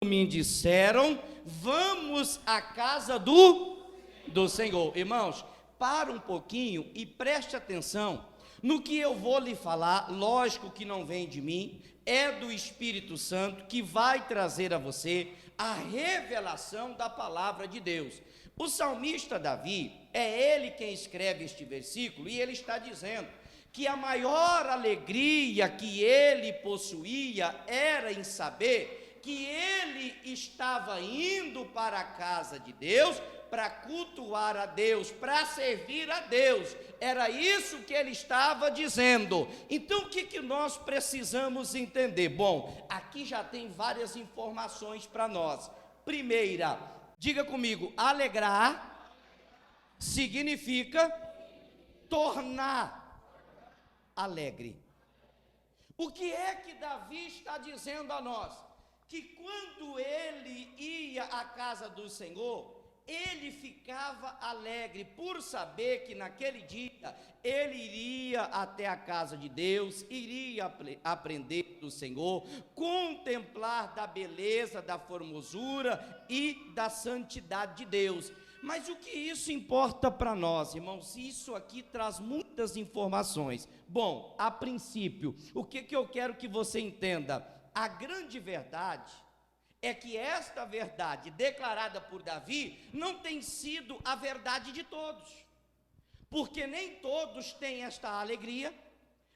me disseram, vamos à casa do Senhor. Irmãos, para um pouquinho e preste atenção no que eu vou lhe falar. Lógico que não vem de mim, é do Espírito Santo que vai trazer a você a revelação da palavra de Deus. O salmista Davi, é ele quem escreve este versículo, e ele está dizendo que a maior alegria que ele possuía era em saber que ele estava indo para a casa de Deus, para cultuar a Deus, para servir a Deus. Era isso que ele estava dizendo. Então o que nós precisamos entender? Bom, aqui já tem várias informações para nós. Primeira, diga comigo, alegrar significa tornar alegre. O que é que Davi está dizendo a nós? Que quando ele ia à casa do Senhor, ele ficava alegre por saber que naquele dia ele iria até a casa de Deus, iria aprender do Senhor, contemplar da beleza, da formosura e da santidade de Deus. Mas o que isso importa para nós, irmãos? Isso aqui traz muitas informações. Bom, a princípio, o que eu quero que você entenda? A grande verdade é que esta verdade declarada por Davi não tem sido a verdade de todos, porque nem todos têm esta alegria,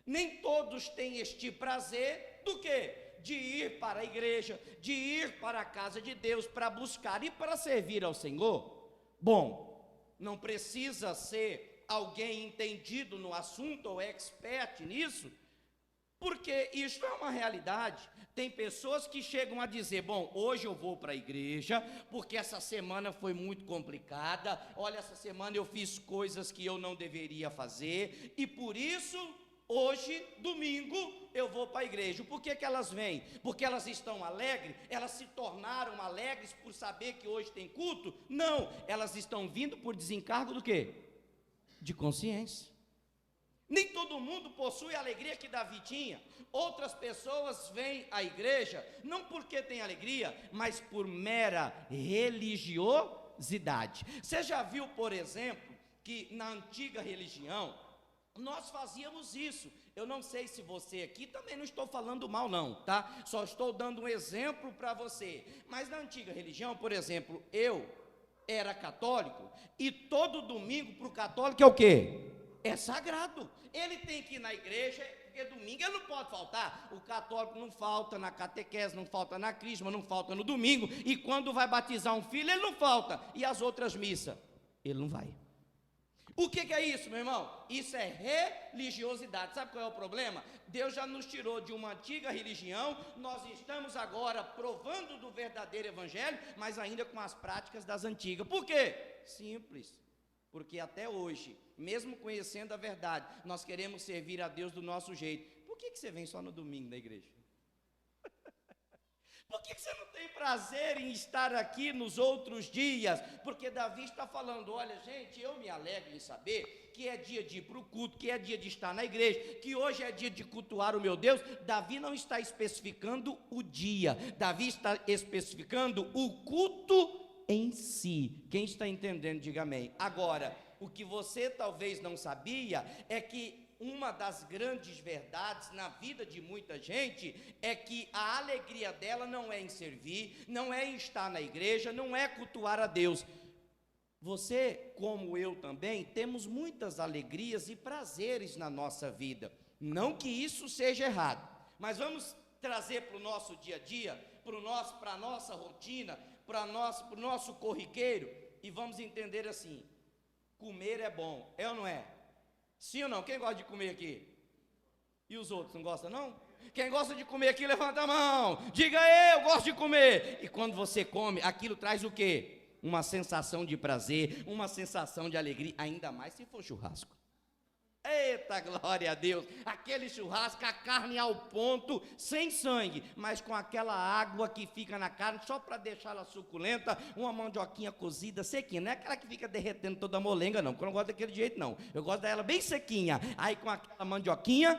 nem todos têm este prazer do quê? De ir para a igreja, de ir para a casa de Deus, para buscar e para servir ao Senhor. Bom, não precisa ser alguém entendido no assunto ou expert nisso, porque isso é uma realidade. Tem pessoas que chegam a dizer, bom, hoje eu vou para a igreja, porque essa semana foi muito complicada, olha, essa semana eu fiz coisas que eu não deveria fazer, e por isso, hoje, domingo, eu vou para a igreja. Por que elas vêm? Porque elas estão alegres? Elas se tornaram alegres por saber que hoje tem culto? Não, elas estão vindo por desencargo do quê? De consciência. Nem todo mundo possui a alegria que Davi tinha. Outras pessoas vêm à igreja, não porque tem alegria, mas por mera religiosidade. Você já viu, por exemplo, que na antiga religião, nós fazíamos isso. Eu não sei se você aqui, também não estou falando mal não, tá? Só estou dando um exemplo para você. Mas na antiga religião, por exemplo, eu era católico, e todo domingo para o católico é o quê? É sagrado, ele tem que ir na igreja, porque domingo ele não pode faltar. O católico não falta na catequese, não falta na crisma, não falta no domingo, e quando vai batizar um filho, ele não falta, e as outras missas, ele não vai. O que é isso, meu irmão? Isso é religiosidade. Sabe qual é o problema? Deus já nos tirou de uma antiga religião, nós estamos agora provando do verdadeiro evangelho, mas ainda com as práticas das antigas. Por quê? Simples. Porque até hoje, mesmo conhecendo a verdade, nós queremos servir a Deus do nosso jeito. Por que você vem só no domingo na igreja? Por que você não tem prazer em estar aqui nos outros dias? Porque Davi está falando, olha gente, eu me alegro em saber que é dia de ir para o culto, que é dia de estar na igreja, que hoje é dia de cultuar o meu Deus. Davi não está especificando o dia, Davi está especificando o culto em si. Quem está entendendo, diga amém. Agora, o que você talvez não sabia é que uma das grandes verdades na vida de muita gente é que a alegria dela não é em servir, não é em estar na igreja, não é cultuar a Deus. Você, como eu também, temos muitas alegrias e prazeres na nossa vida. Não que isso seja errado, mas vamos trazer para o nosso dia a dia, para a nossa rotina, para o nosso corriqueiro, e vamos entender assim: comer é bom, é ou não é? Sim ou não? Quem gosta de comer aqui? E os outros, não gostam não? Quem gosta de comer aqui, levanta a mão, diga eu gosto de comer. E quando você come, aquilo traz o quê? Uma sensação de prazer, uma sensação de alegria, ainda mais se for churrasco. Eita, glória a Deus, aquele churrasco, a carne ao ponto, sem sangue, mas com aquela água que fica na carne, só para deixá-la suculenta, uma mandioquinha cozida, sequinha, não é aquela que fica derretendo toda a molenga não, porque eu não gosto daquele jeito não, eu gosto dela bem sequinha, aí com aquela mandioquinha,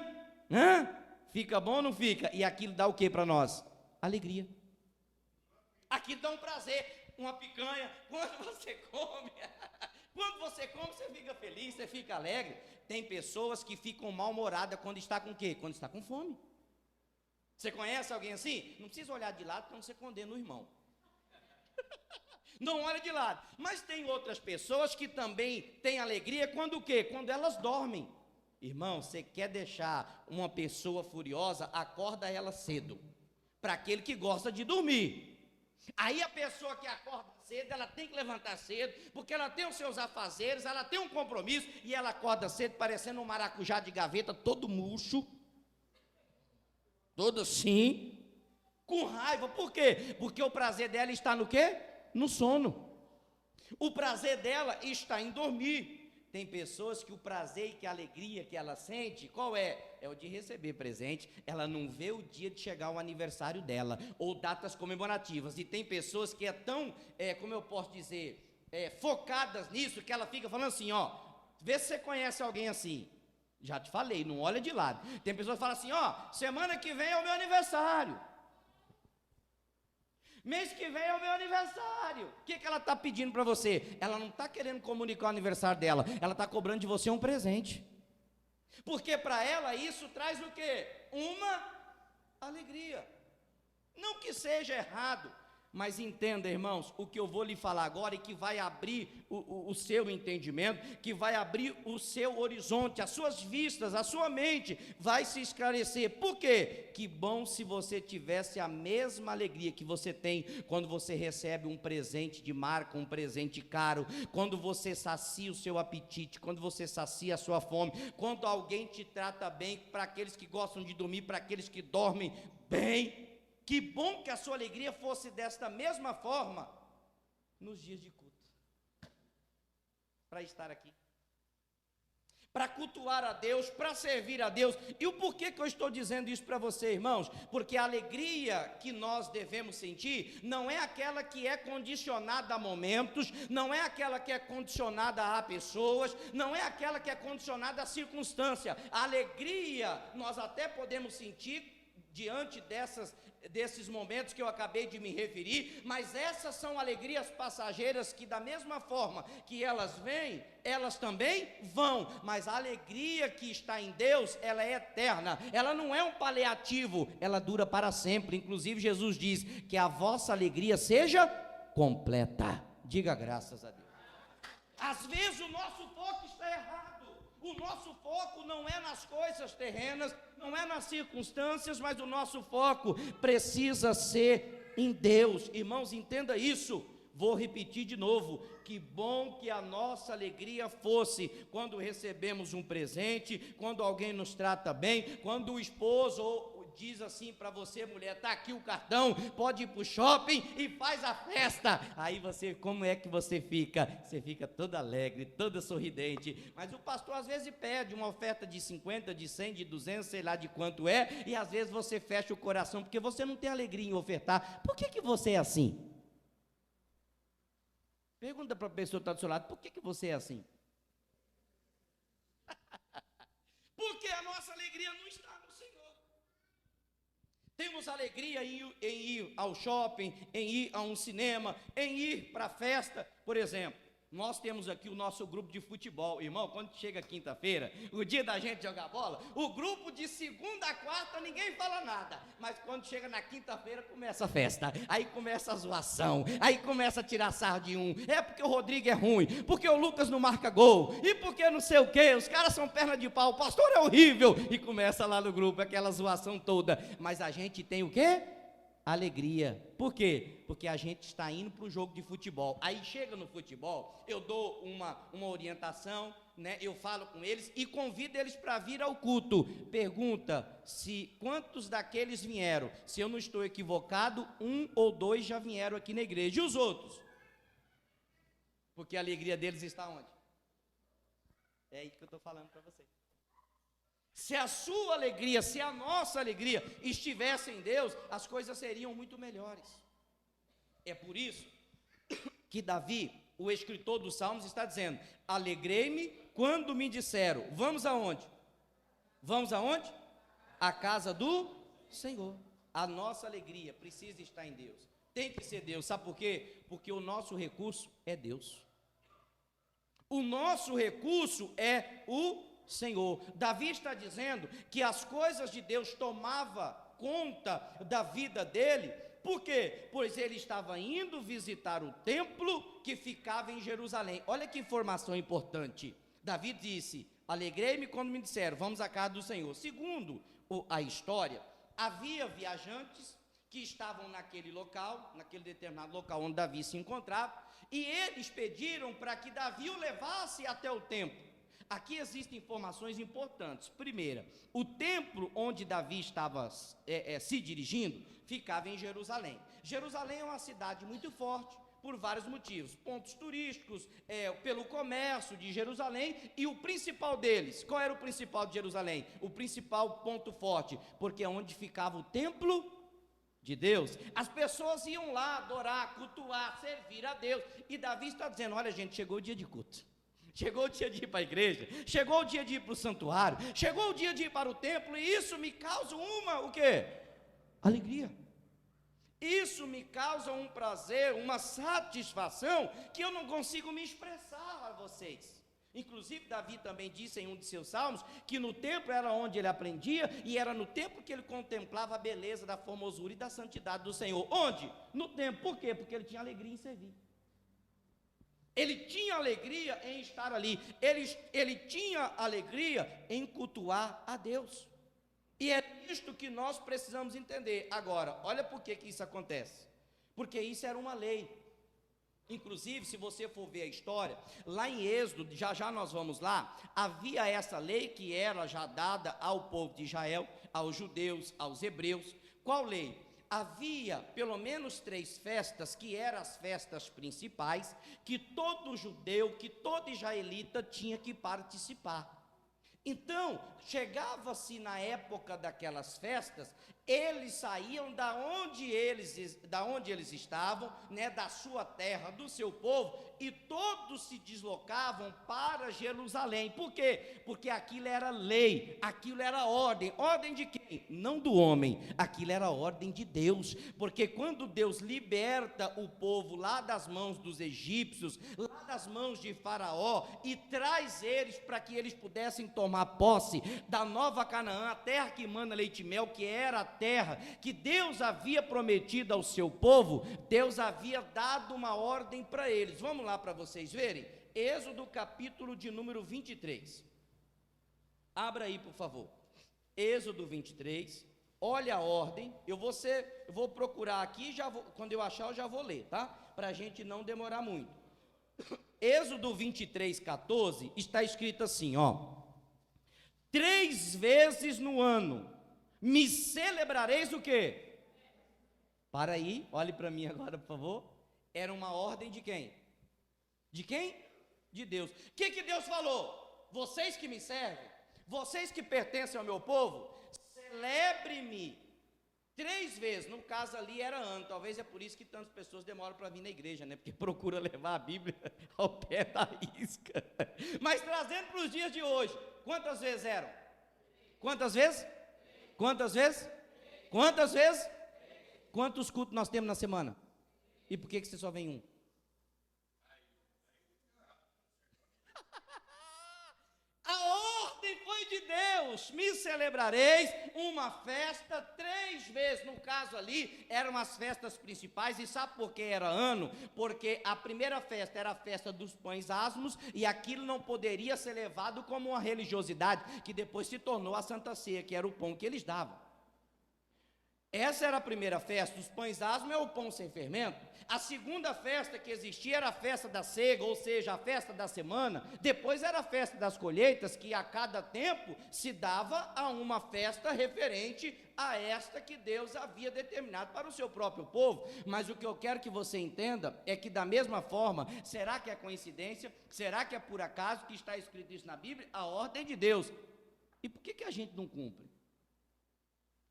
fica bom ou não fica? E aquilo dá o que para nós? Alegria. aqui dá um prazer, uma picanha, quando você come, você fica feliz, você fica alegre. Tem pessoas que ficam mal-humoradas quando está com o quê? Quando está com fome. Você conhece alguém assim? Não precisa olhar de lado, para não você condena o irmão. Não olha de lado. Mas tem outras pessoas que também têm alegria quando o quê? Quando elas dormem. Irmão, você quer deixar uma pessoa furiosa, acorda ela cedo. Para aquele que gosta de dormir. Aí a pessoa que acorda cedo, ela tem que levantar cedo, porque ela tem os seus afazeres, ela tem um compromisso, e ela acorda cedo parecendo um maracujá de gaveta, todo murcho, todo assim, com raiva. Por quê? Porque o prazer dela está no quê? No sono. O prazer dela está em dormir. Tem pessoas que o prazer e que a alegria que ela sente, qual é? É o de receber presente. Ela não vê o dia de chegar o aniversário dela, ou datas comemorativas. E tem pessoas que é tão, como eu posso dizer, focadas nisso, que ela fica falando assim, ó, vê se você conhece alguém assim. Já te falei, não olha de lado. Tem pessoas que falam assim, ó, semana que vem é o meu aniversário. Mês que vem é o meu aniversário. O que ela está pedindo para você? Ela não está querendo comunicar o aniversário dela. Ela está cobrando de você um presente. Porque para ela isso traz o quê? Uma alegria. Não que seja errado, mas entenda, irmãos, o que eu vou lhe falar agora e que vai abrir o seu entendimento, que vai abrir o seu horizonte, as suas vistas, a sua mente vai se esclarecer. Por quê? Que bom se você tivesse a mesma alegria que você tem quando você recebe um presente de marca, um presente caro, quando você sacia o seu apetite, quando você sacia a sua fome, quando alguém te trata bem, para aqueles que gostam de dormir, para aqueles que dormem bem. Que bom que a sua alegria fosse desta mesma forma nos dias de culto. Para estar aqui. Para cultuar a Deus, para servir a Deus. E o porquê que eu estou dizendo isso para você, irmãos? Porque a alegria que nós devemos sentir não é aquela que é condicionada a momentos, não é aquela que é condicionada a pessoas, não é aquela que é condicionada a circunstância. A alegria nós até podemos sentir diante desses momentos que eu acabei de me referir, mas essas são alegrias passageiras que da mesma forma que elas vêm, elas também vão, mas a alegria que está em Deus, ela é eterna, ela não é um paliativo, ela dura para sempre. Inclusive Jesus diz que a vossa alegria seja completa. Diga graças a Deus. Às vezes o nosso foco está errado. O nosso foco não é nas coisas terrenas, não é nas circunstâncias, mas o nosso foco precisa ser em Deus. Irmãos, entenda isso. Vou repetir de novo. Que bom que a nossa alegria fosse quando recebemos um presente, quando alguém nos trata bem, quando o esposo diz assim para você, mulher, está aqui o cartão, pode ir para o shopping e faz a festa. Aí você, como é que você fica? Você fica toda alegre, toda sorridente. Mas o pastor às vezes pede uma oferta de 50, de 100, de 200, sei lá de quanto é, e às vezes você fecha o coração, porque você não tem alegria em ofertar. Por que você é assim? Pergunta para a pessoa que está do seu lado, por que você é assim? Porque a nossa alegria não está no Senhor. Temos alegria em ir ao shopping, em ir a um cinema, em ir para a festa. Por exemplo, nós temos aqui o nosso grupo de futebol. Irmão, quando chega quinta-feira, o dia da gente jogar bola, o grupo de segunda a quarta ninguém fala nada, mas quando chega na quinta-feira começa a festa, aí começa a zoação, aí começa a tirar sarro de um, é porque o Rodrigo é ruim, porque o Lucas não marca gol, e porque não sei o que, os caras são perna de pau, o pastor é horrível, e começa lá no grupo aquela zoação toda. Mas a gente tem o quê? Alegria. Por quê? Porque a gente está indo para o jogo de futebol. Aí chega no futebol, eu dou uma orientação, né? Eu falo com eles e convido eles para vir ao culto. Pergunta se quantos daqueles vieram. Se eu não estou equivocado, 1 ou 2 já vieram aqui na igreja. E os outros? Porque a alegria deles está onde? É aí que eu estou falando para vocês. Se a sua alegria, se a nossa alegria estivesse em Deus, as coisas seriam muito melhores. É por isso que Davi, o escritor dos Salmos, está dizendo: alegrei-me quando me disseram, vamos aonde? Vamos aonde? À casa do Senhor. A nossa alegria precisa estar em Deus. Tem que ser Deus, sabe por quê? Porque o nosso recurso é Deus. O nosso recurso é o Senhor. Davi está dizendo que as coisas de Deus tomavam conta da vida dele. Por quê? Pois ele estava indo visitar o templo que ficava em Jerusalém. Olha que informação importante. Davi disse: alegrei-me quando me disseram, vamos à casa do Senhor. Segundo a história, havia viajantes que estavam naquele local, naquele determinado local onde Davi se encontrava, e eles pediram para que Davi o levasse até o templo. Aqui existem informações importantes. Primeira, o templo onde Davi estava se dirigindo ficava em Jerusalém. Jerusalém é uma cidade muito forte, por vários motivos, pontos turísticos, pelo comércio de Jerusalém, e o principal deles, qual era o principal de Jerusalém? O principal ponto forte, porque é onde ficava o templo de Deus. As pessoas iam lá adorar, cultuar, servir a Deus, e Davi está dizendo: olha gente, chegou o dia de culto, chegou o dia de ir para a igreja, chegou o dia de ir para o santuário, chegou o dia de ir para o templo, e isso me causa o quê? Alegria. Isso me causa um prazer, uma satisfação que eu não consigo me expressar a vocês. Inclusive Davi também disse em um de seus salmos que no templo era onde ele aprendia, e era no templo que ele contemplava a beleza da formosura e da santidade do Senhor. Onde? No templo. Por quê? Porque ele tinha alegria em servir. Ele tinha alegria em estar ali. Ele tinha alegria em cultuar a Deus. E é isto que nós precisamos entender. Agora, olha por que isso acontece. Porque isso era uma lei. Inclusive, se você for ver a história, lá em Êxodo, já nós vamos lá, havia essa lei que era já dada ao povo de Israel, aos judeus, aos hebreus. Qual lei? Havia pelo menos 3 festas, que eram as festas principais, que todo judeu, que todo israelita tinha que participar. Então, chegava-se na época daquelas festas, eles saíam da onde eles estavam, né, da sua terra, do seu povo, e todos se deslocavam para Jerusalém. Por quê? Porque aquilo era lei, aquilo era ordem. Ordem de quem? Não do homem, aquilo era ordem de Deus. Porque quando Deus liberta o povo lá das mãos dos egípcios, lá das mãos de Faraó, e traz eles para que eles pudessem tomar posse da nova Canaã, a terra que emana leite e mel, que era a terra que Deus havia prometido ao seu povo, Deus havia dado uma ordem para eles. Vamos lá para vocês verem, Êxodo capítulo de número 23, abra aí por favor, Êxodo 23, olha a ordem, eu vou procurar aqui, quando eu achar eu já vou ler, tá? Para a gente não demorar muito. Êxodo 23, 14, está escrito assim, ó: 3 vezes no ano me celebrareis o quê? Para aí, olhe para mim agora, por favor. Era uma ordem de quem? De quem? De Deus. O que Deus falou? Vocês que me servem, vocês que pertencem ao meu povo, celebre-me 3 vezes. No caso ali era ano. Talvez é por isso que tantas pessoas demoram para vir na igreja, né? Porque procura levar a Bíblia ao pé da risca. Mas trazendo para os dias de hoje, quantas vezes eram? Quantas vezes? Quantas vezes? Quantas vezes? Quantos cultos nós temos na semana? E por que você só vem um? A ordem foi de Deus: me celebrareis uma festa 3 vezes. No caso ali, eram as festas principais. E sabe por que era ano? Porque a primeira festa era a festa dos pães asmos, e aquilo não poderia ser levado como uma religiosidade, que depois se tornou a Santa Ceia, que era o pão que eles davam. Essa era a primeira festa, os pães asmos é o pão sem fermento. A segunda festa que existia era a festa da cega, ou seja, a festa da semana. Depois era a festa das colheitas, que a cada tempo se dava a uma festa referente a esta que Deus havia determinado para o seu próprio povo. Mas o que eu quero que você entenda é que da mesma forma, será que é coincidência? Será que é por acaso que está escrito isso na Bíblia? A ordem de Deus. E por que a gente não cumpre?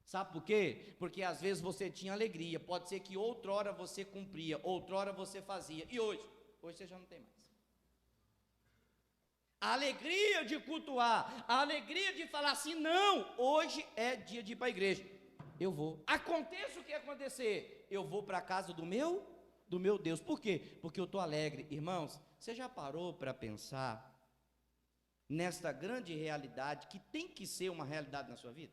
Sabe por quê? Porque às vezes você tinha alegria, pode ser que outrora você cumpria, outrora você fazia, e hoje você já não tem mais. A alegria de cultuar, a alegria de falar assim, não, hoje é dia de ir para a igreja. eu vou. Aconteça o que acontecer, eu vou para a casa do meu Deus. Por quê? Porque eu estou alegre. Irmãos, você já parou para pensar nesta grande realidade que tem que ser uma realidade na sua vida?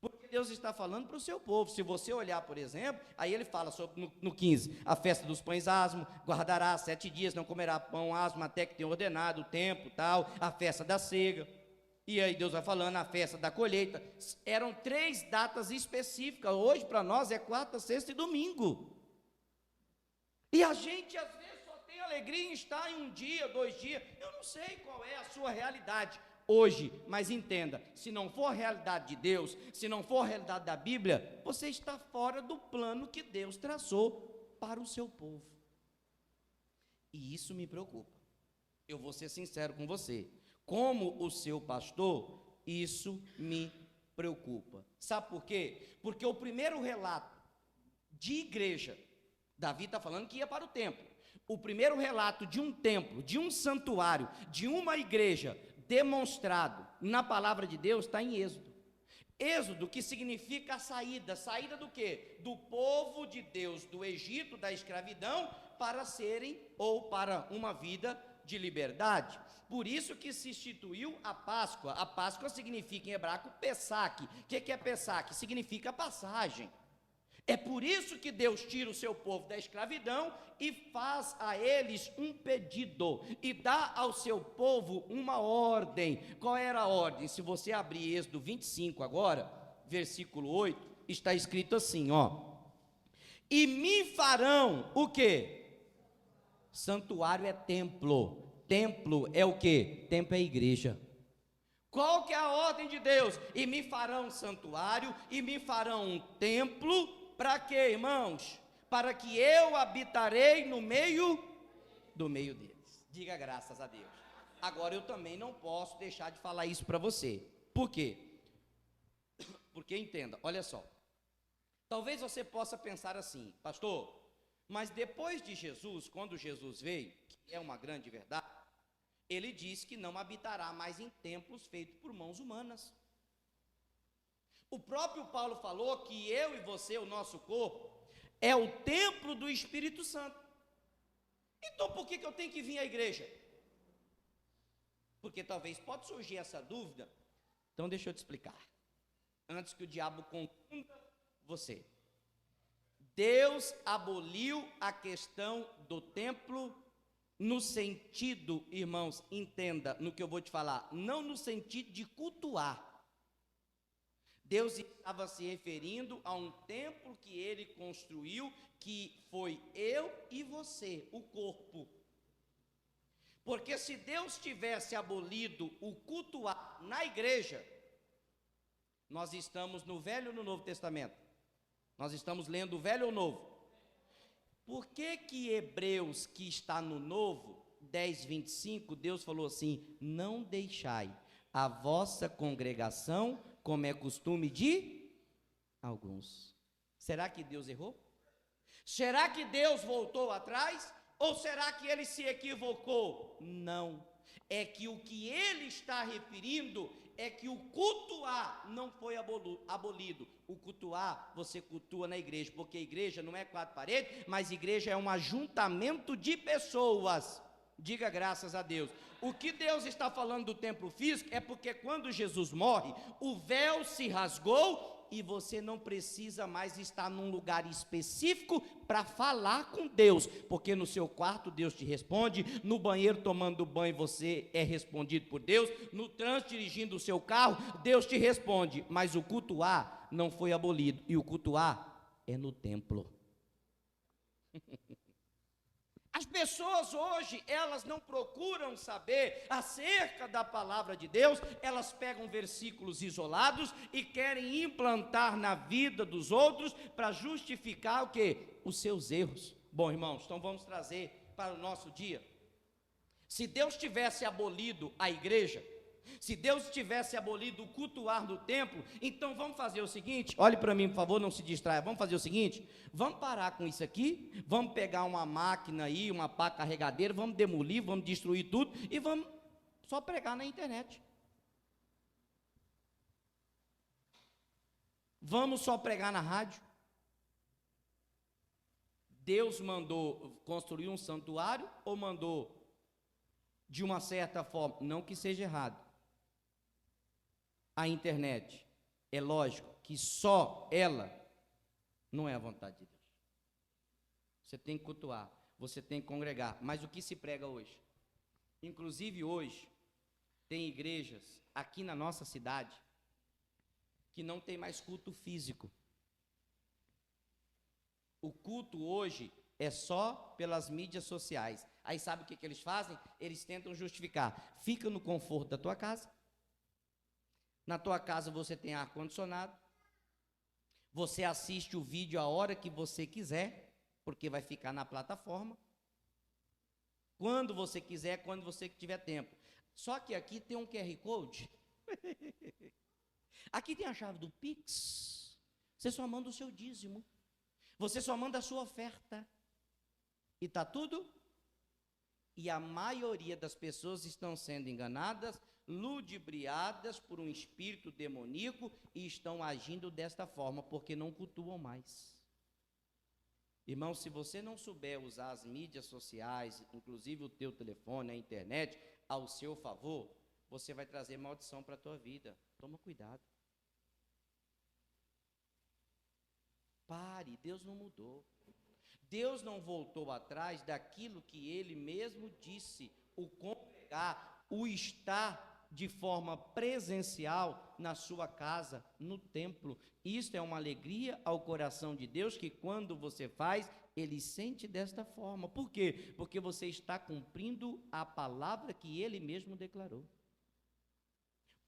Porque Deus está falando para o seu povo. Se você olhar, por exemplo, aí ele fala sobre, no 15, a festa dos pães asmos, guardará 7 dias, não comerá pão asmo até que tenha ordenado o tempo, tal, a festa da cega. E aí Deus vai falando, a festa da colheita. Eram 3 datas específicas. Hoje para nós é quarta, sexta e domingo. E a gente às vezes só tem alegria em estar em um dia, 2 dias. Eu não sei qual é a sua realidade hoje, mas entenda, se não for a realidade de Deus, se não for a realidade da Bíblia, você está fora do plano que Deus traçou para o seu povo. E isso me preocupa. Eu vou ser sincero com você. Como o seu pastor, isso me preocupa. Sabe por quê? Porque o primeiro relato de igreja, Davi está falando que ia para o templo. O primeiro relato de um templo, de um santuário, de uma igreja demonstrado na palavra de Deus está em Êxodo. Êxodo, que significa a saída. Saída do quê? Do povo de Deus, do Egito, da escravidão, para serem ou para uma vida de liberdade. Por isso que se instituiu a Páscoa. A Páscoa significa em hebraico Pessaque. O que é Pessaque? Significa passagem. É por isso que Deus tira o seu povo da escravidão e faz a eles um pedido e dá ao seu povo uma ordem. Qual era a ordem? Se você abrir Êxodo 25 agora, versículo 8, está escrito assim, ó: e me farão o quê? Santuário é templo. Templo é o quê? Templo é igreja. Qual que é a ordem de Deus? E me farão um santuário, e me farão um templo. Para quê, irmãos? Para que eu habitarei no meio deles. Diga graças a Deus. Agora eu também não posso deixar de falar isso para você. Por quê? Porque entenda, olha só. Talvez você possa pensar assim, pastor, mas depois de Jesus, quando Jesus veio, que é uma grande verdade, ele disse que não habitará mais em templos feitos por mãos humanas. O próprio Paulo falou que eu e você, o nosso corpo, é o templo do Espírito Santo. Então por que eu tenho que vir à igreja? Porque talvez pode surgir essa dúvida. Então deixa eu te explicar, antes que o diabo confunda você. Deus aboliu a questão do templo no sentido, irmãos, entenda no que eu vou te falar, não no sentido de cultuar. Deus estava se referindo a um templo que ele construiu, que foi eu e você, o corpo. Porque se Deus tivesse abolido o cultuar na igreja, nós estamos no Velho ou no Novo Testamento? Nós estamos lendo o Velho ou o Novo? Por que Hebreus, que está no Novo, 10:25, Deus falou assim: não deixai a vossa congregação, como é costume de alguns. Será que Deus errou? Será que Deus voltou atrás? Ou será que ele se equivocou? Não. É que o que ele está referindo é que o cultuar não foi abolido. O cultuar, você cultua na igreja, porque a igreja não é 4 paredes, mas a igreja é um ajuntamento de pessoas. Diga graças a Deus. O que Deus está falando do templo físico é porque quando Jesus morre, o véu se rasgou e você não precisa mais estar num lugar específico para falar com Deus, porque no seu quarto Deus te responde, no banheiro tomando banho você é respondido por Deus, no trânsito dirigindo o seu carro, Deus te responde, mas o cultuar não foi abolido, e o cultuar é no templo. As pessoas hoje, elas não procuram saber acerca da palavra de Deus, elas pegam versículos isolados e querem implantar na vida dos outros para justificar o quê? Os seus erros. Bom, irmãos, então vamos trazer para o nosso dia. Se Deus tivesse abolido a igreja, se Deus tivesse abolido o cultuar do templo, então vamos fazer o seguinte, olhe para mim por favor, não se distraia, vamos fazer o seguinte, vamos parar com isso aqui, vamos pegar uma máquina aí, uma pá carregadeira, vamos demolir, vamos destruir tudo e vamos só pregar na internet. Vamos só pregar na rádio? Deus mandou construir um santuário ou mandou de uma certa forma, não que seja errado, a internet? É lógico que só ela não é a vontade de Deus. Você tem que cultuar, você tem que congregar, mas o que se prega hoje? Inclusive hoje, tem igrejas aqui na nossa cidade que não tem mais culto físico. O culto hoje é só pelas mídias sociais. Aí sabe o que eles fazem? Eles tentam justificar. Fica no conforto da tua casa. Na tua casa você tem ar-condicionado. Você assiste o vídeo a hora que você quiser, porque vai ficar na plataforma. Quando você quiser, quando você tiver tempo. Só que aqui tem um QR Code. Aqui tem a chave do Pix. Você só manda o seu dízimo. Você só manda a sua oferta. E está tudo? E a maioria das pessoas estão sendo enganadas, ludibriadas por um espírito demoníaco e estão agindo desta forma, porque não cultuam mais. Irmão, se você não souber usar as mídias sociais, inclusive o teu telefone, a internet, ao seu favor, você vai trazer maldição para a tua vida. Toma cuidado. Pare, Deus não mudou. Deus não voltou atrás daquilo que Ele mesmo disse, o congregar, o estar de forma presencial na sua casa, no templo. Isto é uma alegria ao coração de Deus, que quando você faz, Ele sente desta forma. Por quê? Porque você está cumprindo a palavra que Ele mesmo declarou.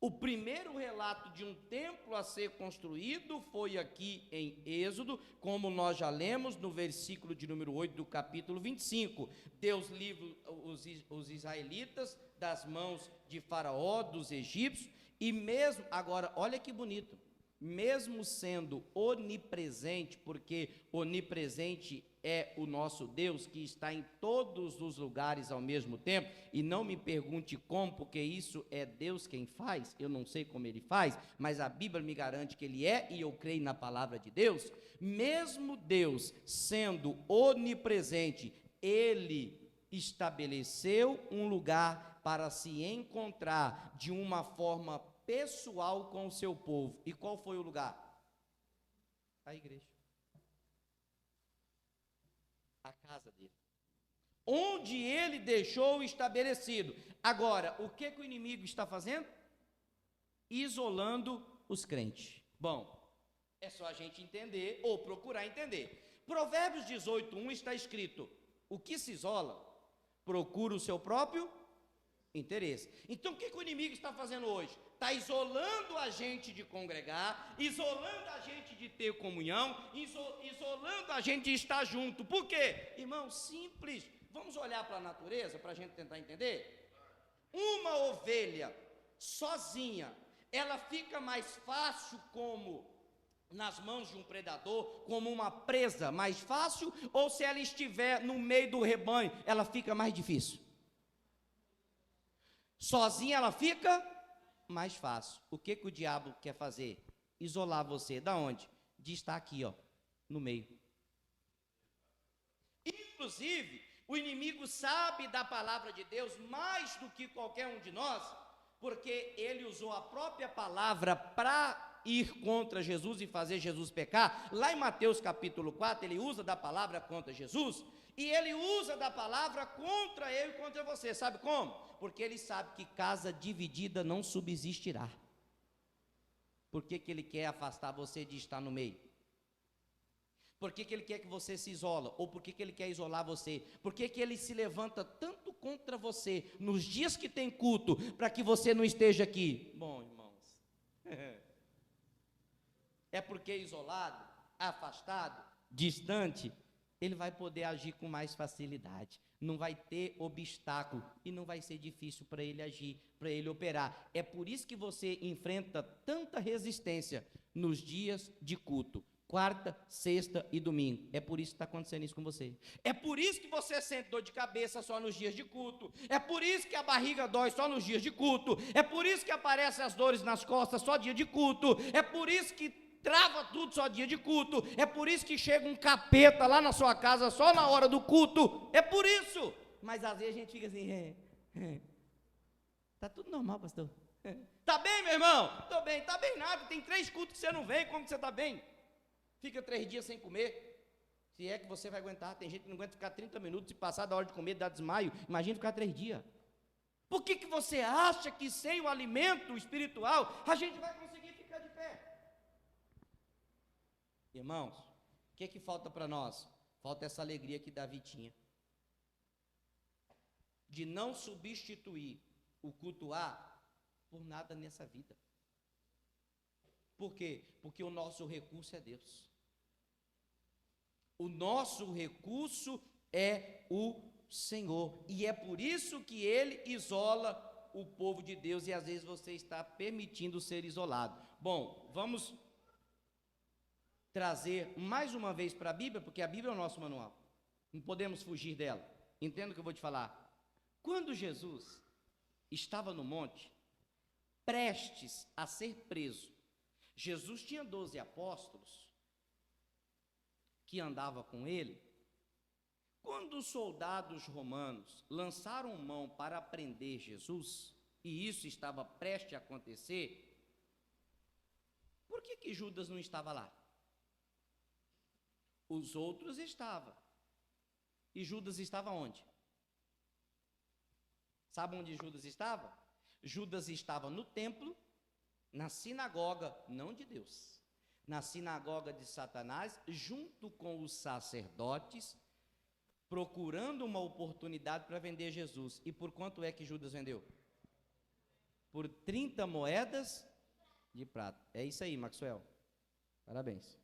O primeiro relato de um templo a ser construído foi aqui em Êxodo, como nós já lemos no versículo de número 8 do capítulo 25. Deus livra os israelitas das mãos de Faraó, dos egípcios, e mesmo, agora, olha que bonito, mesmo sendo onipresente, porque onipresente é o nosso Deus, que está em todos os lugares ao mesmo tempo, e não me pergunte como, porque isso é Deus quem faz, eu não sei como Ele faz, mas a Bíblia me garante que Ele é, e eu creio na palavra de Deus. Mesmo Deus sendo onipresente, Ele estabeleceu um lugar para se encontrar de uma forma pessoal com o seu povo. E qual foi o lugar? A igreja. A casa dele. Onde ele deixou estabelecido. Agora, o que o inimigo está fazendo? Isolando os crentes. Bom, é só a gente entender ou procurar entender. Provérbios 18:1 está escrito: o que se isola, procura o seu próprio interesse. Então, o que o inimigo está fazendo hoje? Está isolando a gente de congregar, isolando a gente de ter comunhão, isolando a gente de estar junto. Por quê? Irmão, simples. Vamos olhar para a natureza, para a gente tentar entender? Uma ovelha sozinha, ela fica mais fácil como nas mãos de um predador, como uma presa mais fácil, ou se ela estiver no meio do rebanho, ela fica mais difícil? Sozinha ela fica mais fácil. O que o diabo quer fazer? Isolar você. Da onde? De estar aqui, ó, no meio. Inclusive, o inimigo sabe da palavra de Deus mais do que qualquer um de nós, porque ele usou a própria palavra para ir contra Jesus e fazer Jesus pecar. Lá em Mateus capítulo 4, ele usa da palavra contra Jesus, e ele usa da palavra contra eu e contra você. Sabe como? Porque ele sabe que casa dividida não subsistirá. Por que ele quer afastar você de estar no meio? Por que ele quer que você se isola? Ou por que ele quer isolar você? Por que ele se levanta tanto contra você nos dias que tem culto, para que você não esteja aqui? Bom, irmãos, é porque isolado, afastado, distante, ele vai poder agir com mais facilidade, não vai ter obstáculo e não vai ser difícil para ele agir, para ele operar. É por isso que você enfrenta tanta resistência nos dias de culto, quarta, sexta e domingo. É por isso que está acontecendo isso com você. É por isso que você sente dor de cabeça só nos dias de culto. É por isso que a barriga dói só nos dias de culto. É por isso que aparecem as dores nas costas só dia de culto. É por isso que trava tudo só dia de culto. É por isso que chega um capeta lá na sua casa só na hora do culto. É por isso. Mas às vezes a gente fica assim, tá tudo normal, pastor. Tá bem, meu irmão? Tô bem. Tá bem nada, tem 3 cultos que você não vem, como que você tá bem? Fica 3 dias sem comer. Se é que você vai aguentar. Tem gente que não aguenta ficar 30 minutos e passar da hora de comer, dá desmaio. Imagina ficar 3 dias. Por que você acha que sem o alimento espiritual a gente vai conseguir ficar de pé? Irmãos, o que falta para nós? Falta essa alegria que Davi tinha. De não substituir o cultuar por nada nessa vida. Por quê? Porque o nosso recurso é Deus. O nosso recurso é o Senhor. E é por isso que Ele isola o povo de Deus. E às vezes você está permitindo ser isolado. Bom, vamos trazer mais uma vez para a Bíblia, porque a Bíblia é o nosso manual. Não podemos fugir dela. Entenda o que eu vou te falar. Quando Jesus estava no monte, prestes a ser preso, Jesus tinha 12 apóstolos que andavam com ele. Quando os soldados romanos lançaram mão para prender Jesus, e isso estava prestes a acontecer, por que Judas não estava lá? Os outros estavam. E Judas estava onde? Sabe onde Judas estava? Judas estava no templo, na sinagoga, não de Deus, na sinagoga de Satanás, junto com os sacerdotes, procurando uma oportunidade para vender Jesus. E por quanto é que Judas vendeu? Por 30 moedas de prata. É isso aí, Maxwell. Parabéns.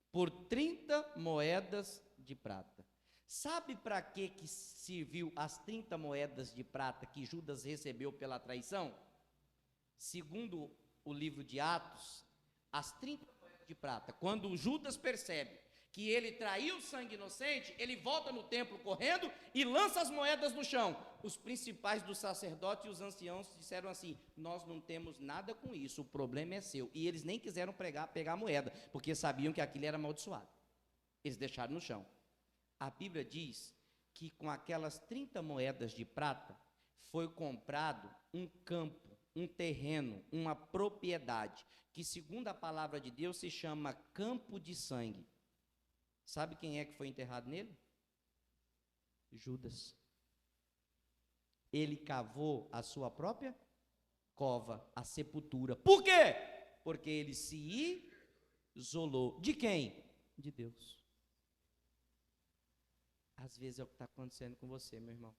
Por 30 moedas de prata. Sabe para que serviu as 30 moedas de prata que Judas recebeu pela traição? Segundo o livro de Atos, as 30 moedas de prata, quando Judas percebe que ele traiu o sangue inocente, ele volta no templo correndo e lança as moedas no chão. Os principais dos sacerdotes e os anciãos disseram assim: nós não temos nada com isso, o problema é seu. E eles nem quiseram pegar a moeda, porque sabiam que aquilo era amaldiçoado. Eles deixaram no chão. A Bíblia diz que com aquelas 30 moedas de prata foi comprado um campo, um terreno, uma propriedade, que segundo a palavra de Deus se chama campo de sangue. Sabe quem é que foi enterrado nele? Judas. Ele cavou a sua própria cova, a sepultura. Por quê? Porque ele se isolou. De quem? De Deus. Às vezes é o que está acontecendo com você, meu irmão.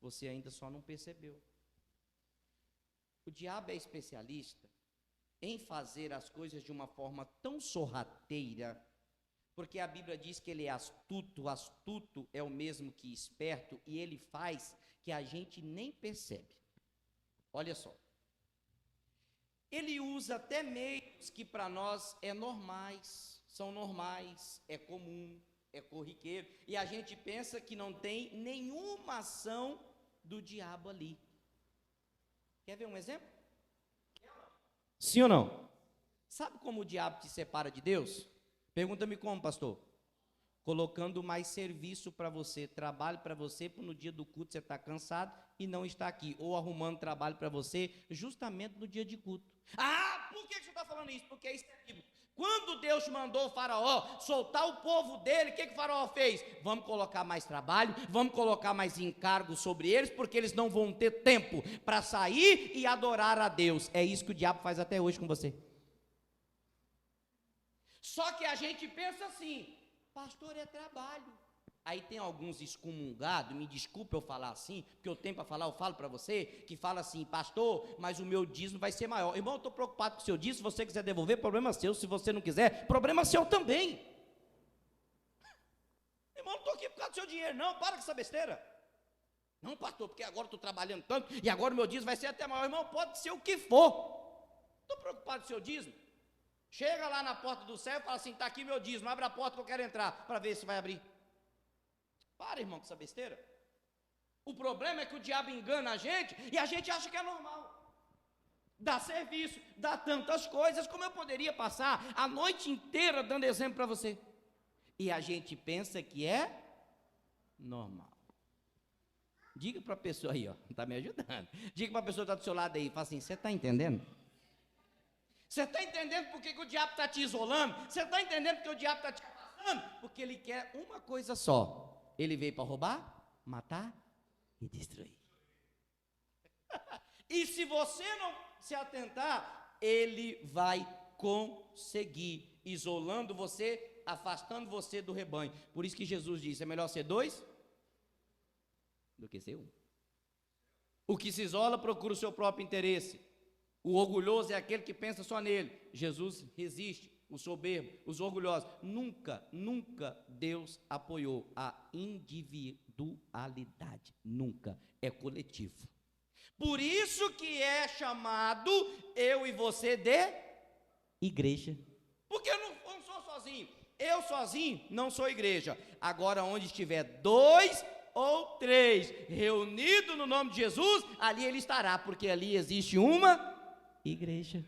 Você ainda só não percebeu. O diabo é especialista em fazer as coisas de uma forma tão sorrateira, porque a Bíblia diz que ele é astuto. Astuto é o mesmo que esperto, e ele faz que a gente nem percebe. Olha só. Ele usa até meios que para nós são normais, é comum, é corriqueiro, e a gente pensa que não tem nenhuma ação do diabo ali. Quer ver um exemplo? Sim ou não? Sabe como o diabo te separa de Deus? Pergunta-me como, pastor? Colocando mais serviço para você, trabalho para você, para no dia do culto você estar cansado e não estar aqui, ou arrumando trabalho para você, justamente no dia de culto. Ah, por que você está falando isso? Porque isso é bíblico. Quando Deus mandou o faraó soltar o povo dele, o que o faraó fez? Vamos colocar mais trabalho, vamos colocar mais encargos sobre eles, porque eles não vão ter tempo para sair e adorar a Deus. É isso que o diabo faz até hoje com você. Só que a gente pensa assim: pastor, é trabalho. Aí tem alguns excomungados, me desculpa eu falar assim, porque eu tenho para falar, eu falo para você, que fala assim: pastor, mas o meu dízimo vai ser maior. Irmão, eu estou preocupado com o seu dízimo. Se você quiser devolver, problema seu. Se você não quiser, problema seu também. Irmão, não estou aqui por causa do seu dinheiro, não. Para com essa besteira. Não, pastor, porque agora estou trabalhando tanto e agora o meu dízimo vai ser até maior. Irmão, pode ser o que for. Estou preocupado com o seu dízimo. Chega lá na porta do céu e fala assim: está aqui meu dízimo, abre a porta que eu quero entrar, para ver se vai abrir. Para, irmão, com essa besteira. O problema é que o diabo engana a gente e a gente acha que é normal. dá serviço, dá tantas coisas, como eu poderia passar a noite inteira dando exemplo para você. E a gente pensa que é normal. Diga para a pessoa aí, ó, está me ajudando. Diga para a pessoa que está do seu lado aí, fala assim, você está entendendo? Você está entendendo por que o diabo está te isolando? Você está entendendo porque o diabo está te afastando? Porque ele quer uma coisa só. Ele veio para roubar, matar e destruir. E se você não se atentar, ele vai conseguir, isolando você, afastando você do rebanho. Por isso que Jesus disse, é melhor ser dois do que ser um. O que se isola procura o seu próprio interesse. O orgulhoso é aquele que pensa só nele. Jesus resiste o soberbo, os orgulhosos. Nunca Deus apoiou a individualidade. Nunca. É coletivo. Por isso que é chamado eu e você de igreja. Porque eu não sou sozinho. Eu sozinho não sou igreja. Agora, onde estiver dois ou três reunidos no nome de Jesus, ali ele estará, porque ali existe uma igreja.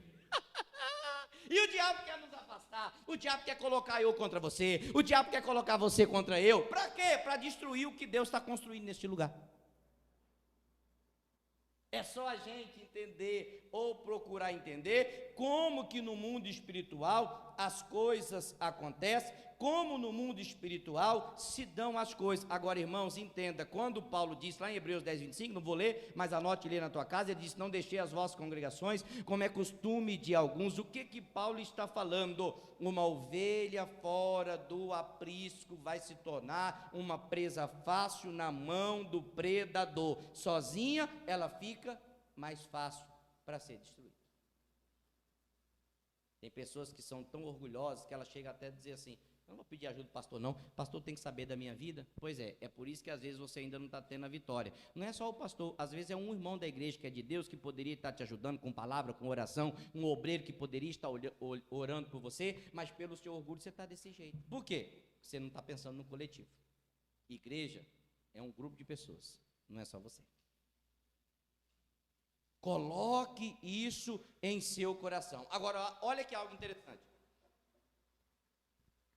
E o diabo quer nos afastar, o diabo quer colocar eu contra você, o diabo quer colocar você contra eu. Para quê? Para destruir o que Deus está construindo neste lugar. É só a gente entender ou procurar entender como que no mundo espiritual as coisas acontecem, como no mundo espiritual se dão as coisas. Agora, irmãos, entenda, quando Paulo diz lá em Hebreus 10, 25, não vou ler, mas anote e lê na tua casa, ele diz, não deixei as vossas congregações, como é costume de alguns. O que Paulo está falando? Uma ovelha fora do aprisco vai se tornar uma presa fácil na mão do predador. Sozinha, ela fica mais fácil para ser destruída. Tem pessoas que são tão orgulhosas que ela chega até a dizer assim, eu não vou pedir ajuda do pastor não, o pastor tem que saber da minha vida. Pois é por isso que às vezes você ainda não está tendo a vitória. Não é só o pastor, às vezes é um irmão da igreja que é de Deus, que poderia estar te ajudando com palavra, com oração, um obreiro que poderia estar orando por você, mas pelo seu orgulho você está desse jeito. Por quê? Você não está pensando no coletivo. Igreja é um grupo de pessoas, não é só você. Coloque isso em seu coração. Agora, olha que algo interessante.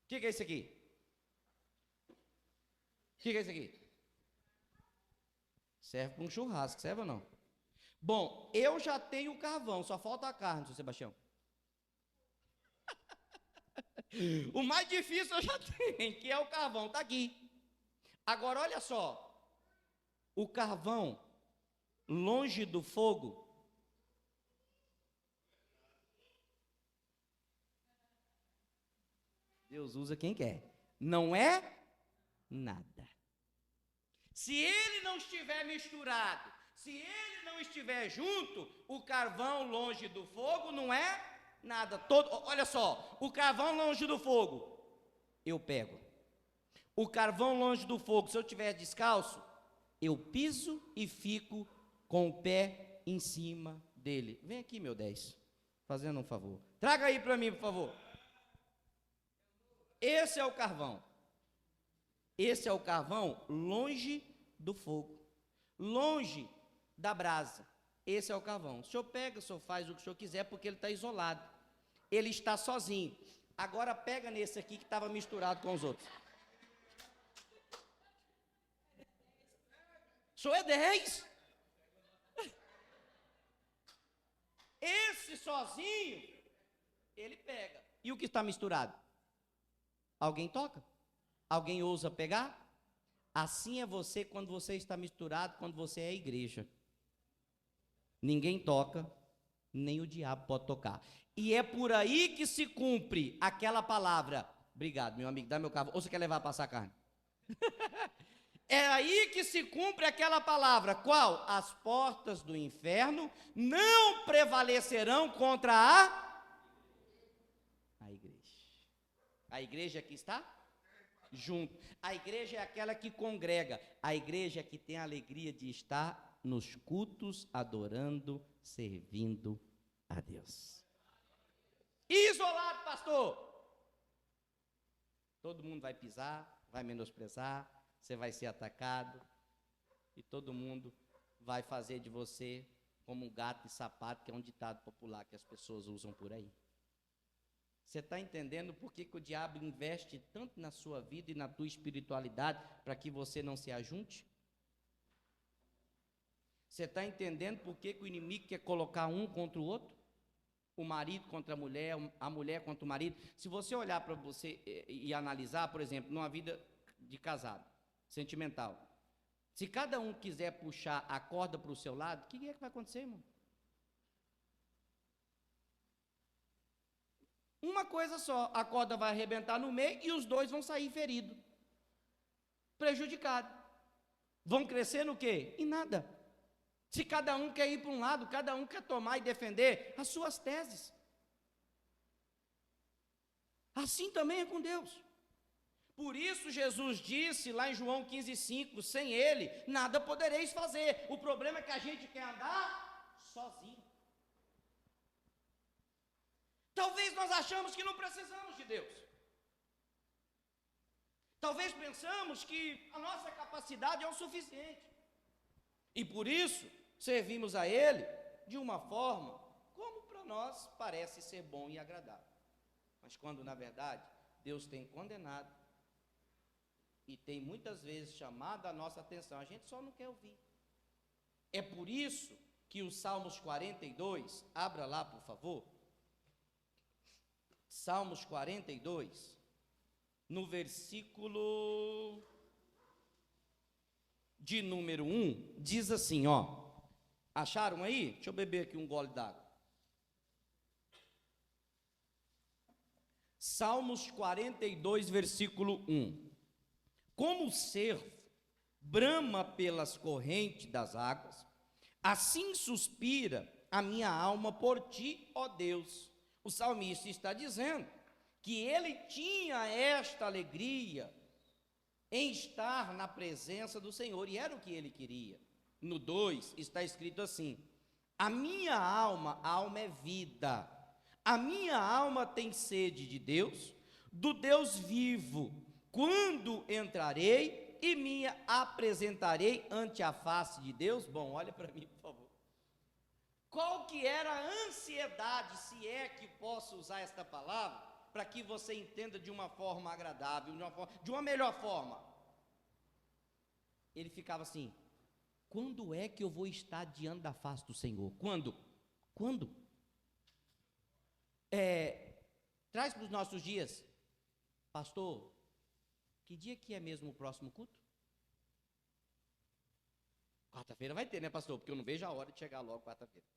O que é isso aqui? O que é isso aqui? Serve para um churrasco, serve ou não? Bom, eu já tenho o carvão, só falta a carne, seu Sebastião. O mais difícil eu já tenho, que é o carvão, está aqui. Agora, olha só. O carvão, longe do fogo, Deus usa quem quer, não é nada. Se ele não estiver misturado, se ele não estiver junto, o carvão longe do fogo não é nada. Olha só, o carvão longe do fogo, eu pego. O carvão longe do fogo, se eu estiver descalço, eu piso e fico com o pé em cima dele. Vem aqui, meu 10, fazendo um favor. Traga aí para mim, por favor. Esse é o carvão. Esse é o carvão longe do fogo, longe da brasa. Esse é o carvão. O senhor pega, o senhor faz o que o senhor quiser, porque ele está isolado. Ele está sozinho. Agora pega nesse aqui que estava misturado com os outros. O senhor é 10. Esse sozinho, ele pega. E o que está misturado? Alguém toca? Alguém ousa pegar? Assim é você quando você está misturado, quando você é igreja. Ninguém toca, nem o diabo pode tocar. E é por aí que se cumpre aquela palavra. Obrigado, meu amigo, dá meu carro. Ou você quer levar a passar carne? É aí que se cumpre aquela palavra. Qual? As portas do inferno não prevalecerão contra a igreja. A igreja que está junto. A igreja é aquela que congrega. A igreja é que tem a alegria de estar nos cultos, adorando, servindo a Deus. Isolado, pastor. Todo mundo vai pisar, vai menosprezar, você vai ser atacado, e todo mundo vai fazer de você como um gato e sapato, que é um ditado popular que as pessoas usam por aí. Você está entendendo por que o diabo investe tanto na sua vida e na tua espiritualidade para que você não se ajunte? Você está entendendo por que o inimigo quer colocar um contra o outro? O marido contra a mulher contra o marido. Se você olhar para você e analisar, por exemplo, numa vida de casado, sentimental, se cada um quiser puxar a corda para o seu lado, o que é que vai acontecer, irmão? Uma coisa só, a corda vai arrebentar no meio e os dois vão sair feridos, prejudicados. Vão crescer no quê? Em nada. Se cada um quer ir para um lado, cada um quer tomar e defender as suas teses. Assim também é com Deus. Por isso Jesus disse lá em João 15,5, sem Ele nada podereis fazer. O problema é que a gente quer andar sozinho. Talvez nós achamos que não precisamos de Deus. Talvez pensamos que a nossa capacidade é o suficiente. E por isso servimos a Ele de uma forma como para nós parece ser bom e agradável. Mas quando na verdade Deus tem condenado e tem muitas vezes chamado a nossa atenção, a gente só não quer ouvir. É por isso que o Salmos 42, abra lá por favor, Salmos 42, no versículo de número 1, diz assim, ó, acharam aí? Deixa eu beber aqui um gole d'água. Salmos 42, versículo 1. Como o cervo brama pelas correntes das águas, assim suspira a minha alma por ti, ó Deus. O salmista está dizendo que ele tinha esta alegria em estar na presença do Senhor, e era o que ele queria. No 2 está escrito assim: a minha alma, a alma é vida, a minha alma tem sede de Deus, do Deus vivo. Quando entrarei e me apresentarei ante a face de Deus? Bom, olha para mim, por favor. Qual que era a ansiedade, se é que posso usar esta palavra, para que você entenda de uma forma agradável, de uma melhor forma? Ele ficava assim: quando é que eu vou estar diante da face do Senhor? Quando? Quando? Traz para os nossos dias, pastor, que dia que é mesmo o próximo culto? Quarta-feira vai ter, né, pastor? Porque eu não vejo a hora de chegar logo quarta-feira.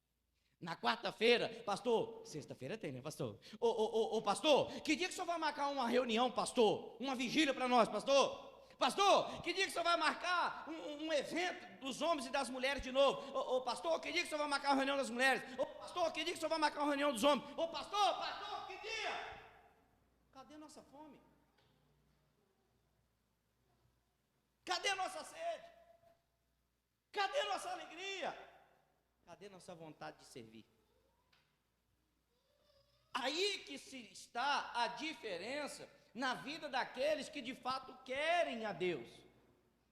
Na quarta-feira, pastor, sexta-feira tem, né, pastor? Ô, pastor, que dia que o senhor vai marcar uma reunião, pastor? Uma vigília para nós, pastor? Pastor, que dia que o senhor vai marcar um evento dos homens e das mulheres de novo? Ô, pastor, que dia que o senhor vai marcar uma reunião das mulheres? Ô, pastor, que dia que o senhor vai marcar uma reunião dos homens? Ô, pastor, que dia? Cadê a nossa fome? Cadê a nossa sede? Cadê a nossa alegria? Cadê a nossa vontade de servir? Aí que se está a diferença na vida daqueles que de fato querem a Deus.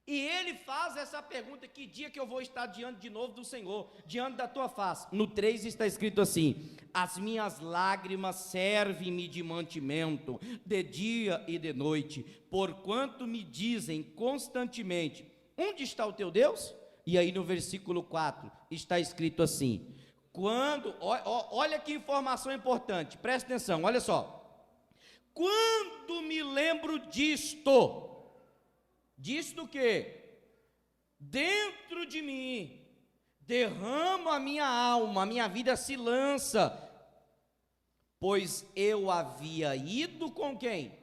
E ele faz essa pergunta: que dia que eu vou estar diante de novo do Senhor, diante da tua face? No 3 está escrito assim: as minhas lágrimas servem-me de mantimento, de dia e de noite, porquanto me dizem constantemente: onde está o teu Deus? E aí no versículo 4 está escrito assim: olha que informação importante, presta atenção, olha só. Quando me lembro disto o quê? Dentro de mim, derramo a minha alma, a minha vida se lança, pois eu havia ido com quem?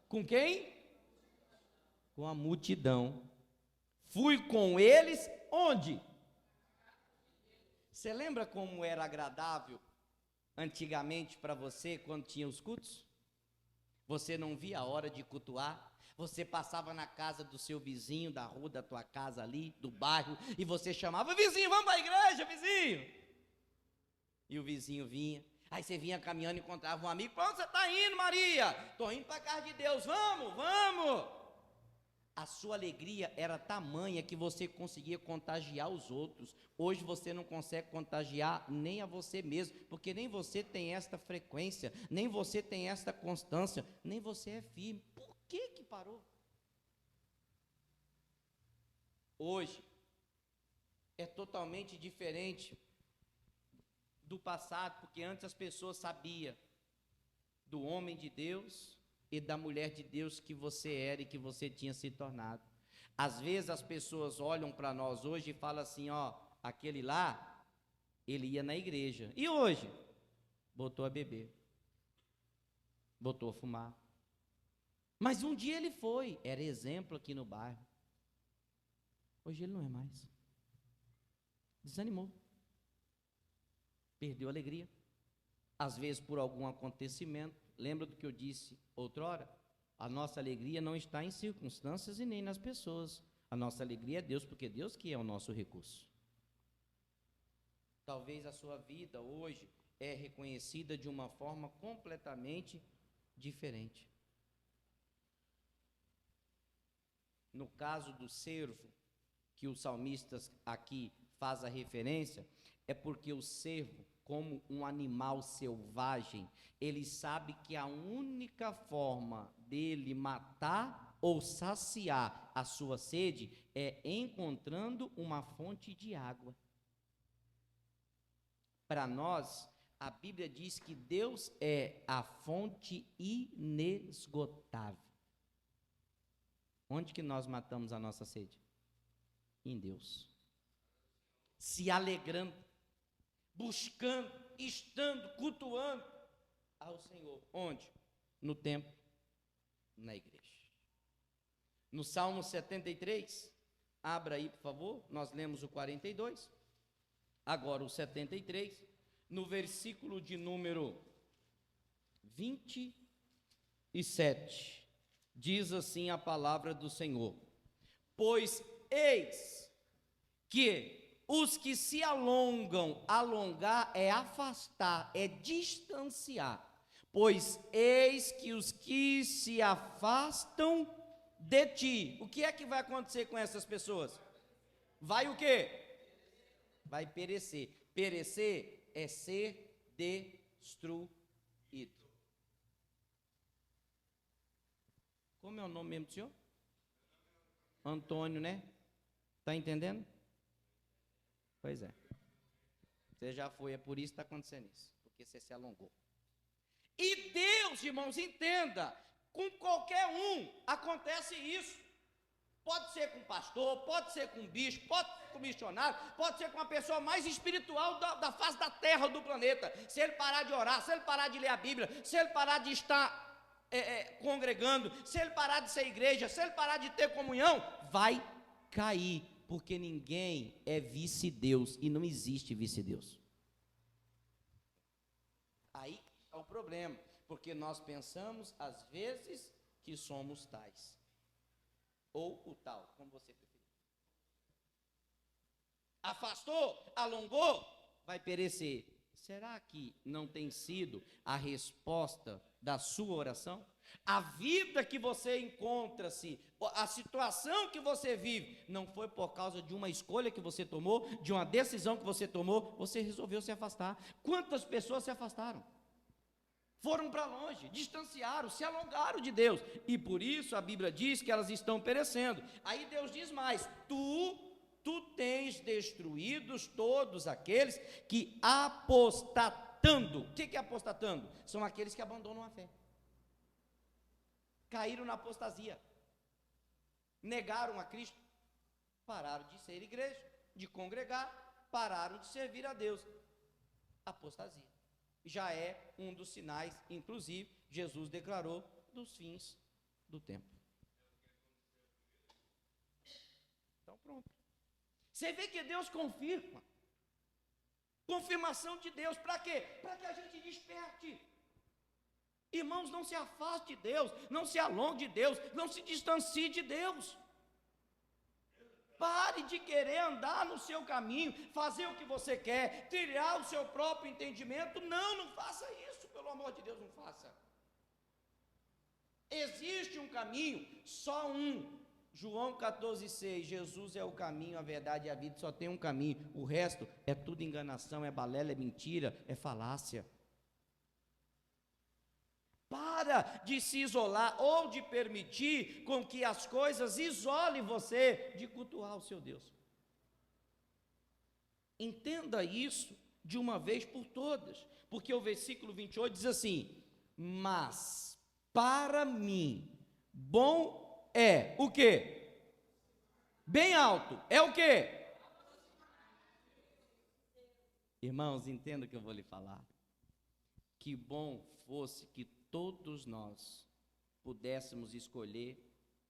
Com quem? Com a multidão. Fui com eles, onde? Você lembra como era agradável antigamente para você, quando tinha os cultos? Você não via a hora de cultuar, você passava na casa do seu vizinho, da rua da tua casa ali, do bairro, e você chamava: vizinho, vamos para a igreja, vizinho. E o vizinho vinha, aí você vinha caminhando e encontrava um amigo: para onde você está indo, Maria? Estou indo para a casa de Deus, vamos. A sua alegria era tamanha que você conseguia contagiar os outros. Hoje você não consegue contagiar nem a você mesmo, porque nem você tem esta frequência, nem você tem esta constância, nem você é firme. Por que parou? Hoje é totalmente diferente do passado, porque antes as pessoas sabiam do homem de Deus e da mulher de Deus que você era e que você tinha se tornado. Às vezes as pessoas olham para nós hoje e falam assim, ó, aquele lá, ele ia na igreja, e hoje? Botou a beber, botou a fumar, mas um dia ele foi, era exemplo aqui no bairro, hoje ele não é mais, desanimou, perdeu a alegria, às vezes por algum acontecimento. Lembra do que eu disse outrora? A nossa alegria não está em circunstâncias e nem nas pessoas. A nossa alegria é Deus, porque Deus que é o nosso recurso. Talvez a sua vida hoje é reconhecida de uma forma completamente diferente. No caso do servo, que os salmistas aqui faz a referência, é porque o servo, como um animal selvagem, ele sabe que a única forma dele matar ou saciar a sua sede é encontrando uma fonte de água. Para nós, a Bíblia diz que Deus é a fonte inesgotável. Onde que nós matamos a nossa sede? Em Deus. Se alegrando, buscando, estando, cultuando ao Senhor. Onde? No templo, na igreja. No Salmo 73, abra aí, por favor, nós lemos o 42, agora o 73, no versículo de número 27, diz assim a palavra do Senhor: pois eis que os que se alongam, alongar é afastar, é distanciar. Pois eis que os que se afastam de ti. O que é que vai acontecer com essas pessoas? Vai o quê? Vai perecer. Perecer é ser destruído. Como é o nome mesmo do senhor? Antônio, né? Está entendendo? Pois é. Você já foi, é por isso que está acontecendo isso, porque você se alongou. E Deus, irmãos, entenda, com qualquer um acontece isso. Pode ser com pastor, pode ser com bispo, pode ser com missionário, pode ser com a pessoa mais espiritual da face da terra, do planeta. Se ele parar de orar, se ele parar de ler a Bíblia, se ele parar de estar congregando, se ele parar de ser igreja, se ele parar de ter comunhão, vai cair. Porque ninguém é vice-deus e não existe vice-deus. Aí é o problema, porque nós pensamos às vezes que somos tais, ou o tal, como você preferir. Afastou, alongou, vai perecer. Será que não tem sido a resposta da sua oração? A vida que você encontra-se, a situação que você vive, não foi por causa de uma escolha que você tomou, de uma decisão que você tomou, você resolveu se afastar. Quantas pessoas se afastaram? Foram para longe, distanciaram, se alongaram de Deus, e por isso a Bíblia diz que elas estão perecendo. Aí Deus diz mais: tu tens destruídos todos aqueles que apostatando. O que é apostatando? São aqueles que abandonam a fé. Caíram na apostasia, negaram a Cristo, pararam de ser igreja, de congregar, pararam de servir a Deus. Apostasia já é um dos sinais, inclusive Jesus declarou, dos fins do tempo. Então pronto. Você vê que Deus confirma. Confirmação de Deus, para quê? Para que a gente desperte. Irmãos, não se afaste de Deus, não se alongue de Deus, não se distancie de Deus. Pare de querer andar no seu caminho, fazer o que você quer, trilhar o seu próprio entendimento. Não faça isso, pelo amor de Deus, não faça. Existe um caminho, só um. João 14,6, Jesus é o caminho, a verdade e a vida, só tem um caminho, o resto é tudo enganação, é balela, é mentira, é falácia. Para de se isolar ou de permitir com que as coisas isolem você de cultuar o seu Deus. Entenda isso de uma vez por todas, porque o versículo 28 diz assim: mas para mim, bom é o quê? Bem alto, é o quê? Irmãos, entenda o que eu vou lhe falar. Que bom fosse que todos nós pudéssemos escolher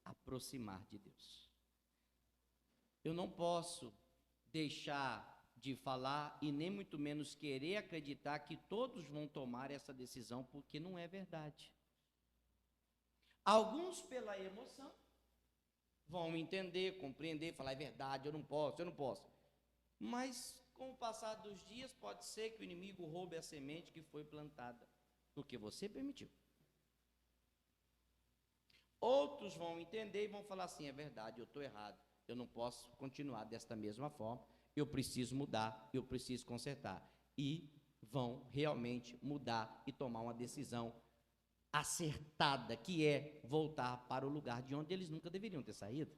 aproximar de Deus. Eu não posso deixar de falar e nem muito menos querer acreditar que todos vão tomar essa decisão, porque não é verdade. Alguns pela emoção vão entender, compreender, falar: é verdade, eu não posso. Mas com o passar dos dias pode ser que o inimigo roube a semente que foi plantada, porque você permitiu. Outros vão entender e vão falar assim: é verdade, eu estou errado, eu não posso continuar desta mesma forma, eu preciso mudar, eu preciso consertar. E vão realmente mudar e tomar uma decisão acertada, que é voltar para o lugar de onde eles nunca deveriam ter saído.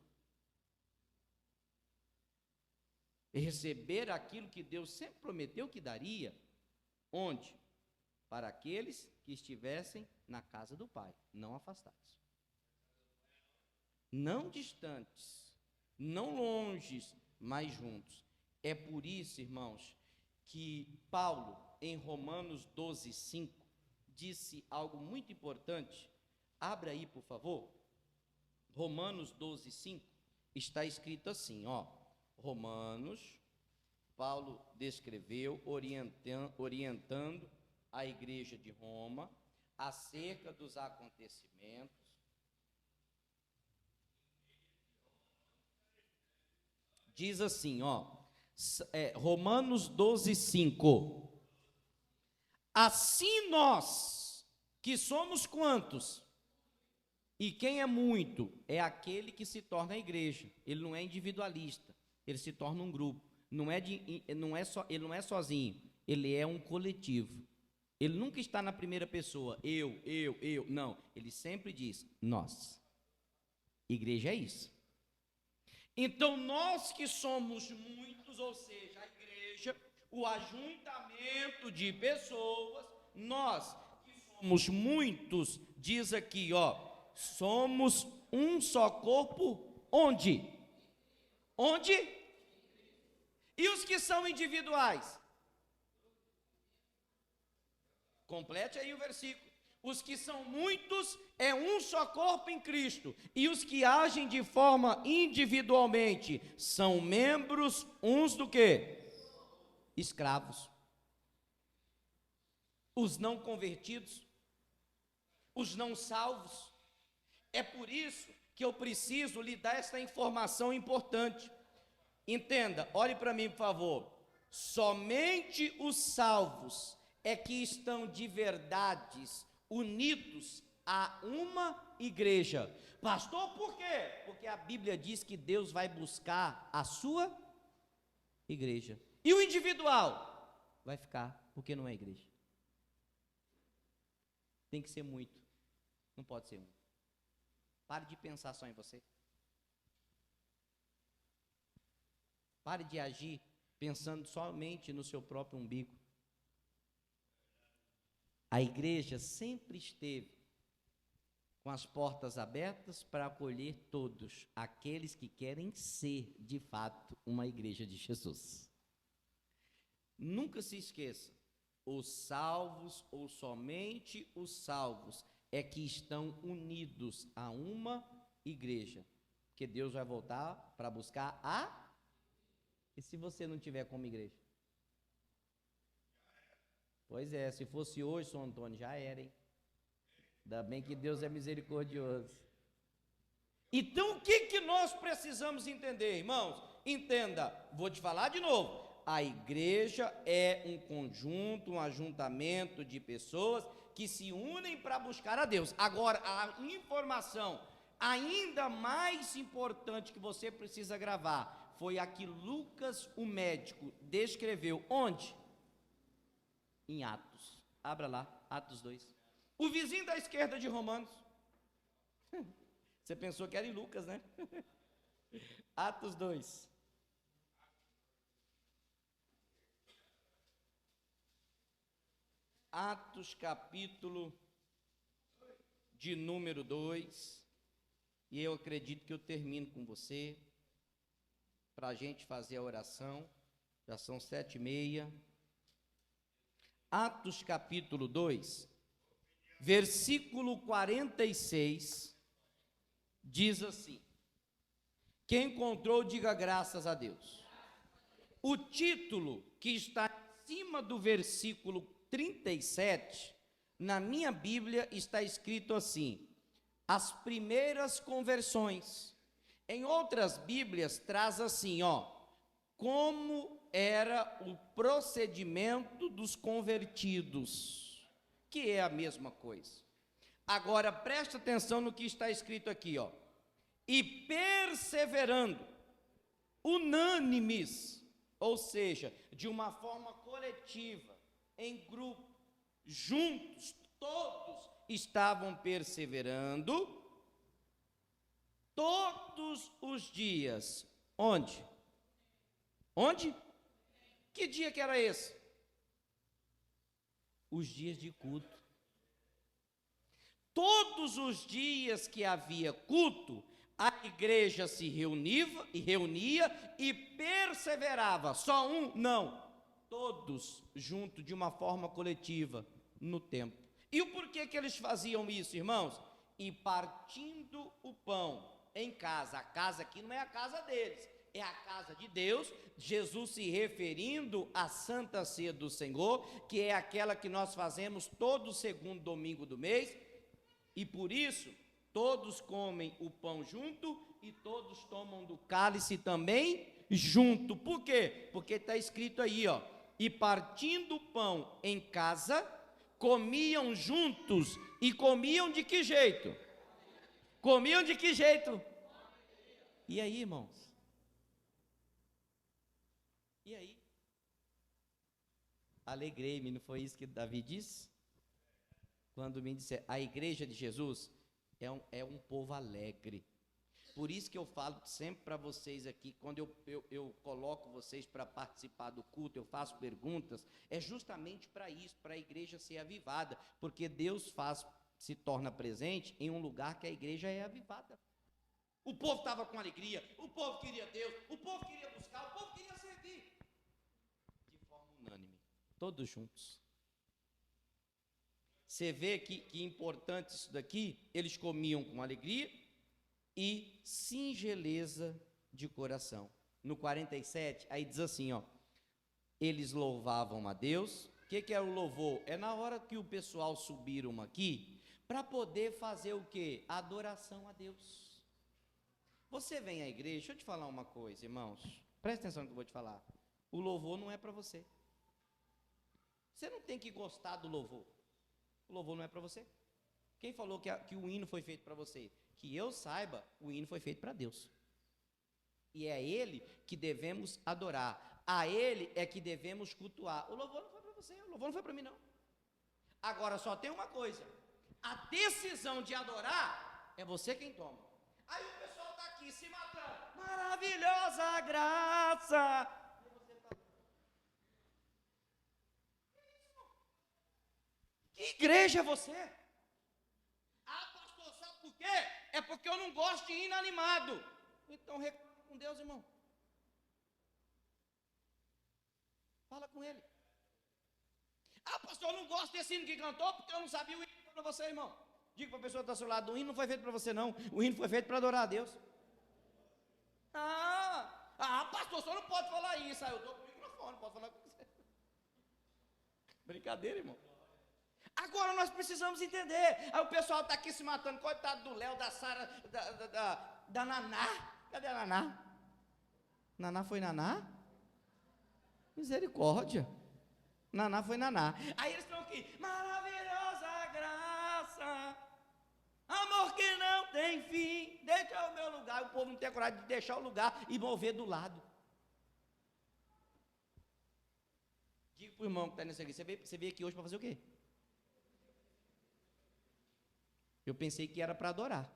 E receber aquilo que Deus sempre prometeu que daria. Onde? Para aqueles que estivessem na casa do Pai, não afastados, não distantes, não longes, mas juntos. É por isso, irmãos, que Paulo, em Romanos 12:5, disse algo muito importante. Abra aí, por favor. Romanos 12:5, está escrito assim, ó. Romanos, Paulo descreveu, orientando a igreja de Roma acerca dos acontecimentos. Diz assim, ó, Romanos 12:5. Assim nós, que somos quantos? E quem é muito? É aquele que se torna a igreja. Ele não é individualista, ele se torna um grupo. Ele não é sozinho, ele é um coletivo. Ele nunca está na primeira pessoa, eu, não. Ele sempre diz, nós. Igreja é isso. Então, nós que somos muitos, ou seja, a igreja, o ajuntamento de pessoas, nós que somos muitos, diz aqui, ó, somos um só corpo, onde? Onde? E os que são individuais? Complete aí o versículo. Os que são muitos é um só corpo em Cristo, e os que agem de forma individualmente são membros uns do quê? Escravos. Os não convertidos, os não salvos. É por isso que eu preciso lhe dar essa informação importante. Entenda, olhe para mim, por favor. Somente os salvos é que estão de verdades unidos a uma igreja. Pastor, por quê? Porque a Bíblia diz que Deus vai buscar a sua igreja. E o individual vai ficar, porque não é igreja. Tem que ser muito, não pode ser um. Pare de pensar só em você. Pare de agir pensando somente no seu próprio umbigo. A igreja sempre esteve com as portas abertas para acolher todos aqueles que querem ser, de fato, uma igreja de Jesus. Nunca se esqueça, os salvos, ou somente os salvos, é que estão unidos a uma igreja, porque Deus vai voltar para buscar a... E se você não tiver como igreja? Pois é, se fosse hoje, São Antônio, já era, hein? Ainda bem que Deus é misericordioso. Então, o que nós precisamos entender, irmãos? Entenda, vou te falar de novo. A igreja é um conjunto, um ajuntamento de pessoas que se unem para buscar a Deus. Agora, a informação ainda mais importante que você precisa gravar, foi a que Lucas, o médico, descreveu. Onde? Em Atos. Abra lá, Atos 2. O vizinho da esquerda de Romanos. Você pensou que era em Lucas, né? Atos 2. Atos capítulo de número 2. E eu acredito que eu termino com você, para a gente fazer a oração. Já são 7h30. Atos capítulo 2, versículo 46, diz assim: quem encontrou, diga graças a Deus. O título que está em cima do versículo 37, na minha Bíblia está escrito assim: as primeiras conversões. Em outras Bíblias traz assim, como era o procedimento dos convertidos, que é a mesma coisa. Agora presta atenção no que está escrito aqui, e perseverando, unânimes, ou seja, de uma forma coletiva, em grupo, juntos, todos estavam perseverando, todos os dias. Onde? Onde? Que dia que era esse? Os dias de culto. Todos os dias que havia culto, a igreja se reunia e perseverava. Só um? Não. Todos juntos, de uma forma coletiva, no templo. E o porquê que eles faziam isso, irmãos? E partindo o pão em casa. A casa aqui não é a casa deles, é a casa de Deus. Jesus se referindo à Santa Ceia do Senhor, que é aquela que nós fazemos todo segundo domingo do mês. E por isso, todos comem o pão junto e todos tomam do cálice também junto. Por quê? Porque está escrito aí, e partindo o pão em casa, comiam juntos. E comiam de que jeito? Comiam de que jeito? E aí, irmãos? E aí? Alegrei-me, não foi isso que Davi disse? Quando me disse, a igreja de Jesus é um povo alegre. Por isso que eu falo sempre para vocês aqui, quando eu coloco vocês para participar do culto, eu faço perguntas, é justamente para isso, para a igreja ser avivada, porque Deus se torna presente em um lugar que a igreja é avivada. O povo estava com alegria, o povo queria Deus, o povo queria buscar, o povo queria servir, de forma unânime, todos juntos. Você vê que importante isso daqui, eles comiam com alegria e singeleza de coração. No 47, aí diz assim, eles louvavam a Deus. O que é o louvor? É na hora que o pessoal subiram aqui, para poder fazer o quê? Adoração a Deus. Você vem à igreja, deixa eu te falar uma coisa, irmãos, presta atenção no que eu vou te falar. O louvor não é para você. Você não tem que gostar do louvor. O louvor não é para você. Quem falou que o hino foi feito para você? Que eu saiba, o hino foi feito para Deus. E é Ele que devemos adorar. A Ele é que devemos cultuar. O louvor não foi para você, o louvor não foi para mim, não. Agora só tem uma coisa: a decisão de adorar é você quem toma. Aí o pessoal está aqui se matando. Maravilhosa graça. E você está... Que igreja é você? Ah, pastor, sabe por quê? É porque eu não gosto de hino animado. Então reclama com Deus, irmão. Fala com Ele. Ah, pastor, eu não gosto desse hino que cantou porque eu não sabia o hino para você, irmão. Diga para a pessoa que está ao seu lado: o hino não foi feito para você, não. O hino foi feito para adorar a Deus. Pastor, o senhor não pode falar isso. Eu estou com o microfone, posso falar com você. Brincadeira, irmão. Agora nós precisamos entender. Aí o pessoal está aqui se matando, coitado do Léo, da Sara, da Naná. Cadê a Naná? Naná foi Naná? Misericórdia. Naná foi Naná. Aí eles estão aqui, maravilhosa graça. Amor que não tem fim, deixa o meu lugar. O povo não tem coragem de deixar o lugar e mover do lado. Diga para o irmão que está nessa aqui, você veio aqui hoje para fazer o quê? Eu pensei que era para adorar.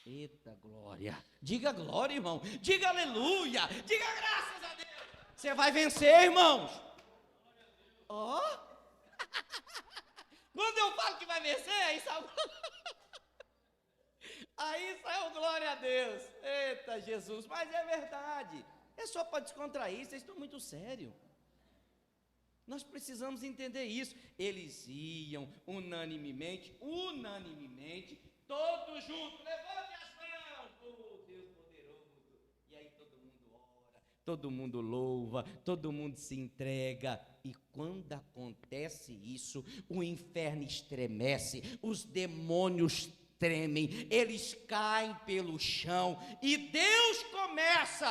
Eita glória, diga glória, irmão, diga aleluia, diga graças a Deus. Você vai vencer, irmãos. Ó, oh. Quando eu falo que vai vencer, aí saiu glória a Deus. Eita Jesus, mas é verdade, é só para descontrair, vocês estão muito sérios. Nós precisamos entender isso. Eles iam unanimemente, todos juntos, levante as mãos, oh Deus poderoso, e aí todo mundo ora, todo mundo louva, todo mundo se entrega, e quando acontece isso, o inferno estremece, os demônios tremem, eles caem pelo chão, e Deus começa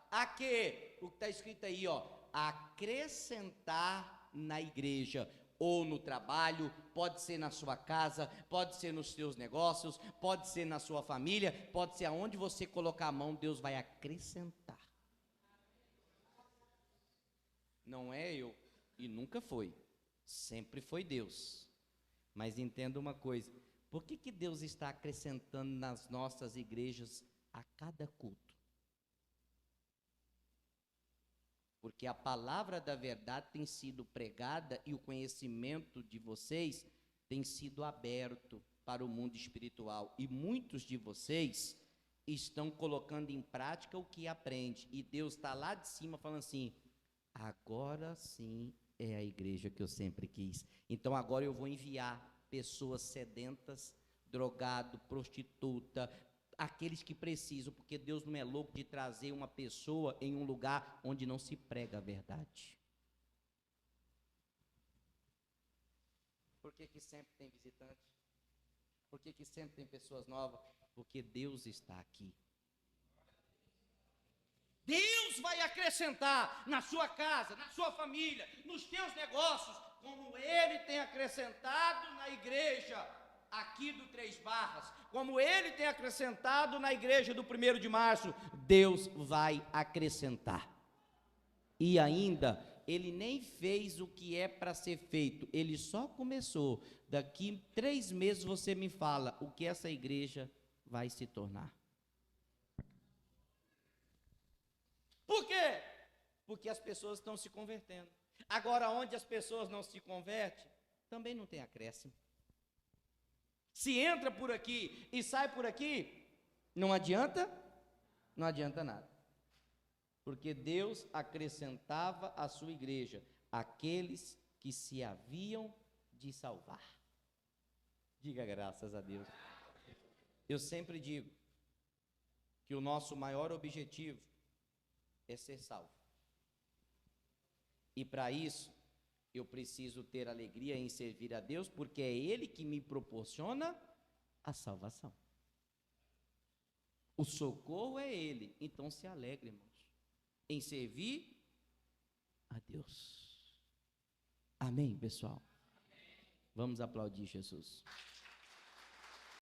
a quê? O que está escrito aí, ó, acrescentar na igreja, ou no trabalho, pode ser na sua casa, pode ser nos seus negócios, pode ser na sua família, pode ser aonde você colocar a mão, Deus vai acrescentar. Não é eu, e nunca foi, sempre foi Deus. Mas entenda uma coisa, por que Deus está acrescentando nas nossas igrejas a cada culto? Porque a palavra da verdade tem sido pregada e o conhecimento de vocês tem sido aberto para o mundo espiritual. E muitos de vocês estão colocando em prática o que aprende. E Deus está lá de cima falando assim, agora sim é a igreja que eu sempre quis. Então agora eu vou enviar pessoas sedentas, drogado, prostituta, aqueles que precisam, porque Deus não é louco de trazer uma pessoa em um lugar onde não se prega a verdade. Por que sempre tem visitantes? Por que sempre tem pessoas novas? Porque Deus está aqui. Deus vai acrescentar na sua casa, na sua família, nos teus negócios, como Ele tem acrescentado na igreja aqui do Três Barras, como Ele tem acrescentado na igreja do 1º de março, Deus vai acrescentar. E ainda, Ele nem fez o que é para ser feito, Ele só começou. Daqui 3 meses você me fala o que essa igreja vai se tornar. Por quê? Porque as pessoas estão se convertendo. Agora, onde as pessoas não se convertem, também não tem acréscimo. Se entra por aqui e sai por aqui, não adianta nada. Porque Deus acrescentava à sua igreja aqueles que se haviam de salvar. Diga graças a Deus. Eu sempre digo que o nosso maior objetivo é ser salvo. E para isso, eu preciso ter alegria em servir a Deus, porque é Ele que me proporciona a salvação. O socorro é Ele, então se alegre, irmãos, em servir a Deus. Amém, pessoal? Vamos aplaudir Jesus.